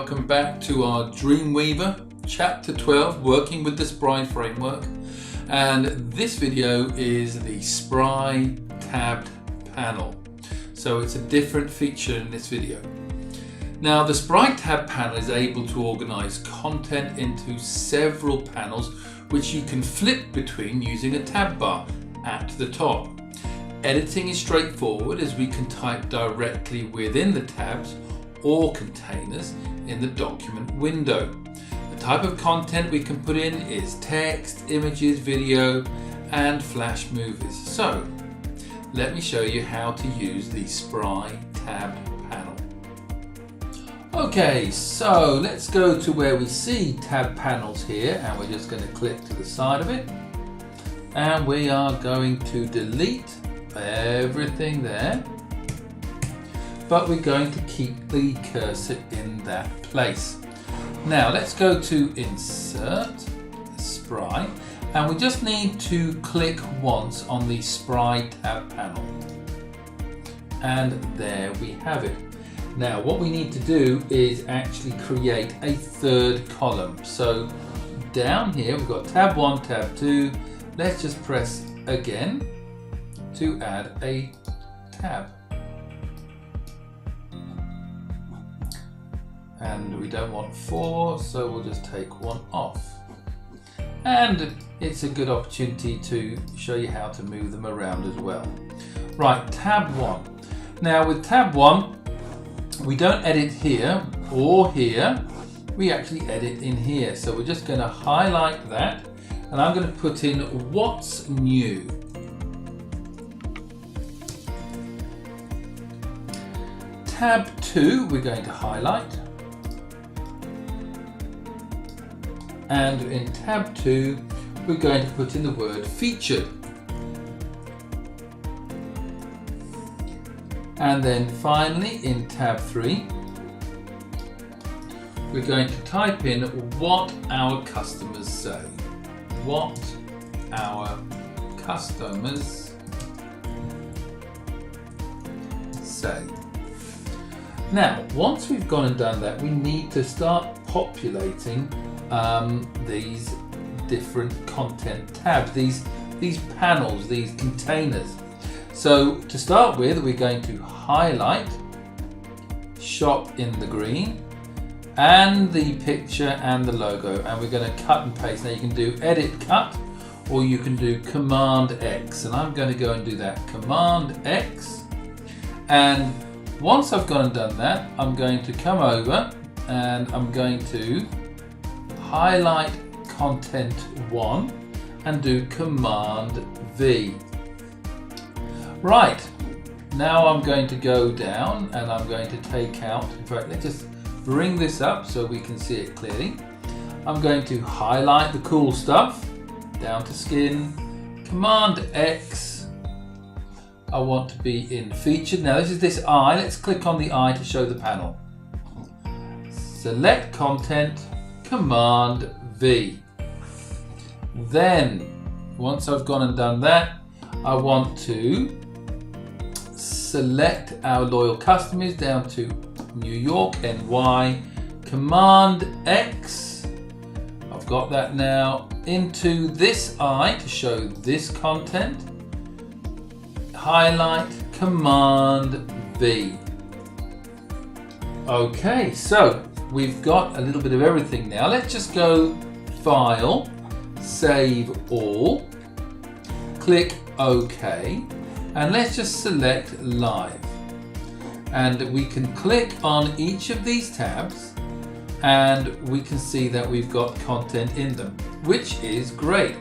welcome back to our Dreamweaver Chapter 12, working with the Spry framework. And this video is the Spry Tabbed Panel. So it's a different feature in this video. Now the Spry Tabbed Panel is able to organize content into several panels which you can flip between using a tab bar at the top. Editing is straightforward as we can type directly within the tabs or containers in the document window. The type of content we can put in is text, images, video and flash movies. So let me show you how to use the Spry Tabbed Panel. Okay, so let's go to where we see tab panels here, and we're just going to click to the side of it, and we are going to delete everything there, but we're going to keep the cursor in that place. Now let's go to Insert, Spry, and we just need to click once on the Spry Tab Panel. And there we have it. Now what we need to do is actually create a third column. So down here we've got tab 1, tab 2. Let's just press again to add a tab. And we don't want 4, so we'll just take 1 off. And it's a good opportunity to show you how to move them around as well. Right, tab 1. Now with tab 1, we don't edit here or here, we actually edit in here. So we're just going to highlight that, and I'm going to put in what's new. Tab 2 we're going to highlight, and in tab 2 we're going to put in the word featured. And then finally in tab 3 we're going to type in what our customers say. What our customers say. Now, once we've gone and done that, we need to start populating these different content tabs, these panels, these containers. So to start with, we're going to highlight shop in the green and the picture and the logo, and we're going to cut and paste. Now you can do edit cut, or you can do Command X, and I'm going to go and do that, Command X. And once I've gone and done that, I'm going to come over and I'm going to highlight content 1 and do Command V. Right, now I'm going to go down and I'm going to take out, in fact let's just bring this up so we can see it clearly. I'm going to highlight the cool stuff, down to skin, Command X. I want to be in featured. Now this is this eye, let's click on the eye to show the panel. Select content, Command V. Then, once I've gone and done that, I want to select our loyal customers down to New York, NY, Command X. I've got that now into this eye to show this content. Highlight, Command V. Okay, so we've got a little bit of everything now. Let's just go File, Save All, click OK, and let's just select Live. And we can click on each of these tabs and we can see that we've got content in them, which is great.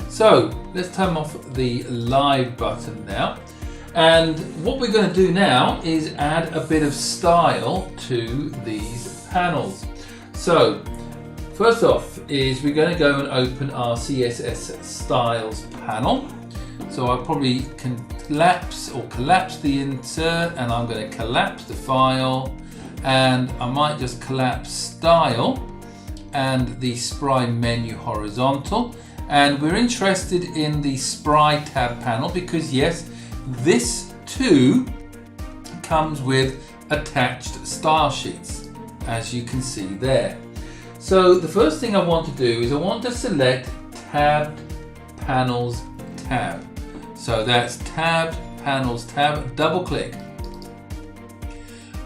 So let's turn off the live button now. And what we're going to do now is add a bit of style to these panels. So first off is we're going to go and open our CSS styles panel. So I probably can collapse the insert, and I'm going to collapse the file, and I might just collapse style and the Spry menu horizontal. And we're interested in the Spry tab panel because yes, this too comes with attached style sheets. as you can see there. So the first thing I want to do is I want to select Tabbed Panels tab. So that's Tabbed Panels tab, double click.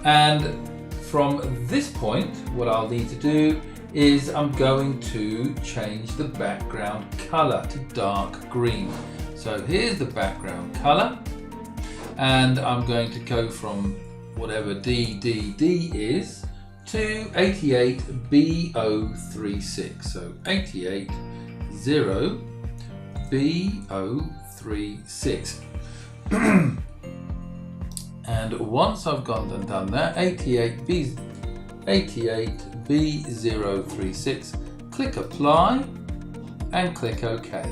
And from this point, what I'll need to do is I'm going to change the background color to dark green. So here's the background color, and I'm going to go from whatever DDD is to 88B036. So 880B036. And once I've gone and done that, 88B036, click apply and click OK.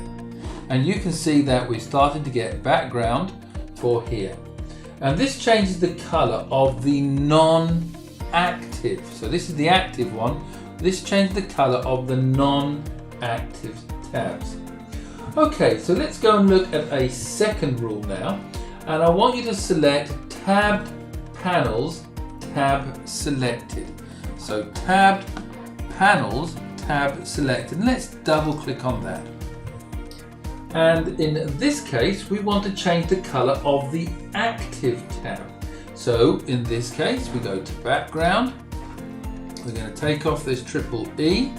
And you can see that we're starting to get background for here. And this changes the color of the non-active. So this is the active one. This changes the color of the non-active tabs. Okay, so let's go and look at a second rule now. And I want you to select Tabbed Panels, tab selected. So Tabbed Panels, tab selected. And let's double click on that. And in this case, we want to change the color of the active tab. So in this case, we go to background. We're going to take off this triple E.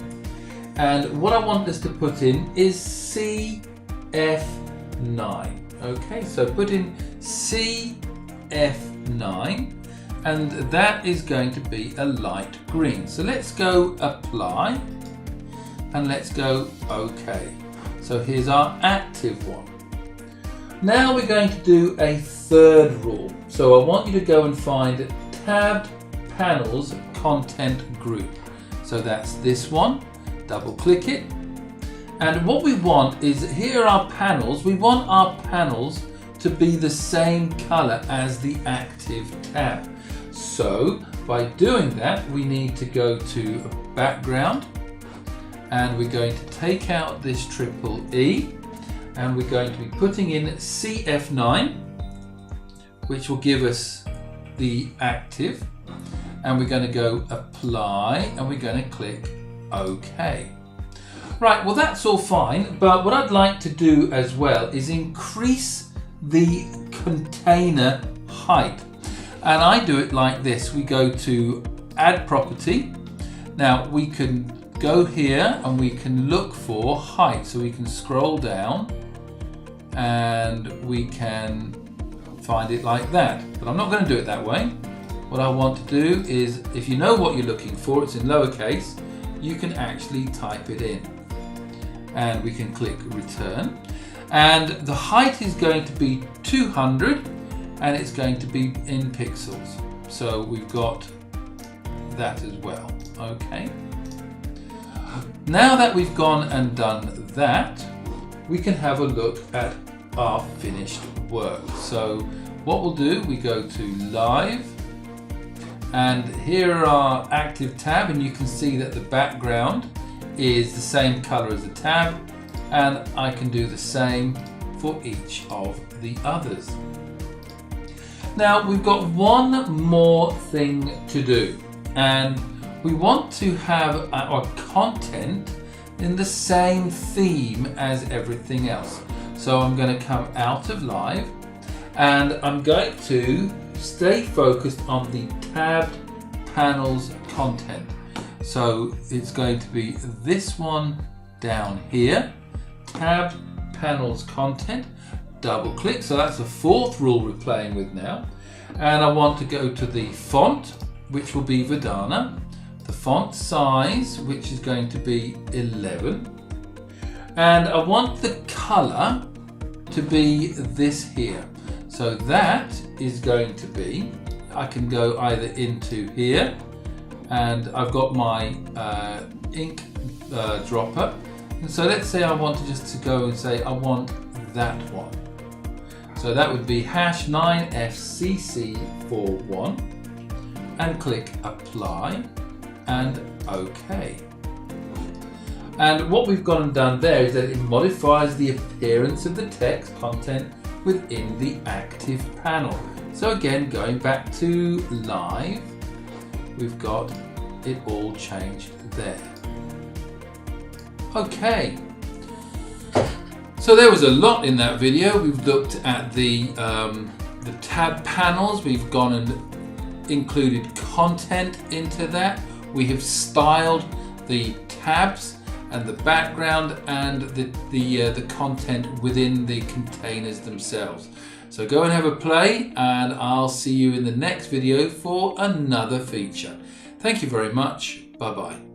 And what I want us to put in is CF9. Okay, so put in CF9, and that is going to be a light green. So let's go apply, and let's go OK. So here's our active one. Now we're going to do a third rule. So I want you to go and find Tabbed Panels Content Group. So that's this one. Double click it. And what we want is, here are our panels. We want our panels to be the same color as the active tab. So by doing that, we need to go to background, and we're going to take out this triple E, and we're going to be putting in CF9, which will give us the active, and we're going to go apply, and we're going to click OK. Right, well that's all fine, but what I'd like to do as well is increase the container height. And I do it like this. We go to Add Property. Now we can go here and we can look for height. So we can scroll down and we can find it like that. But I'm not going to do it that way. What I want to do is, if you know what you're looking for, it's in lowercase, you can actually type it in. And we can click return, and the height is going to be 200, and it's going to be in pixels. So we've got that as well. Okay. Now that we've gone and done that, we can have a look at our finished work. So what we'll do, we go to live, and here are our active tab, and you can see that the background is the same color as the tab, and I can do the same for each of the others. Now we've got one more thing to do, and we want to have our content in the same theme as everything else. So I'm going to come out of live, and I'm going to stay focused on the Tabbed Panels content. So it's going to be this one down here, Tabbed Panels Content, double click. So that's the fourth rule we're playing with now. And I want to go to the font, which will be Verdana, the font size, which is going to be 11. And I want the color to be this here. So that is going to be, I can go either into here, and I've got my ink dropper. And so let's say I want to go and say I want that one. So that would be #9FCC41, and click apply and OK. And what we've gone and done there is that it modifies the appearance of the text content within the active panel. So again, going back to live, we've got it all changed there. Okay. So there was a lot in that video. We've looked at the tab panels. We've gone and included content into that. We have styled the tabs and the background and the content within the containers themselves. So go and have a play, and I'll see you in the next video for another feature. Thank you very much. Bye bye.